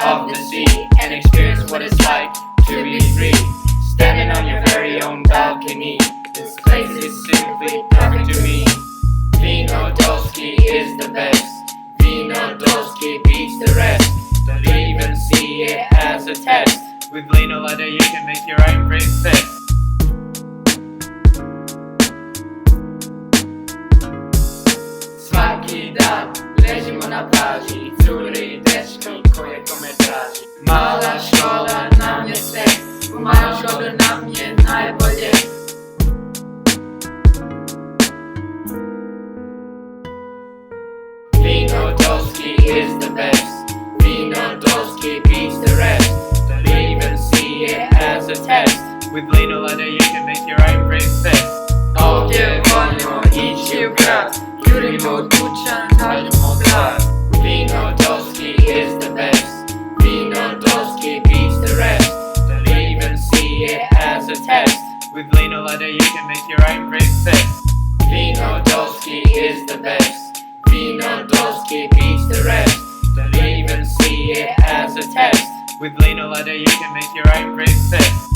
of the sea and experience what it's like to be free. Standing on your very own balcony, this place is simply perfect to me. Vinodolski is the best. Vinodolski beats the rest. Don't even see it as a test. With Videouradak you can make your own breakfast. Svaki dan ležimo na plaži i cure i dečki koje kome traži. Mala škola nam je sve, u maloj školi nam je najbolje. Vinodolski is the best. Vinodolski beats the rest. Don't even see it as a test. With Videouradak you can make your own breakfast. Ovdje volimo ići u grad, jurimo od kuća, tražimo glad. Vinodolski is the best. Vinodolski beats the rest. Don't even see it as a test. With Videouradak you can make your own breakfast. Vinodolski is the best. Vinodolski beats the rest. Don't even see it as a test. With Videouradak you can make your own breakfast.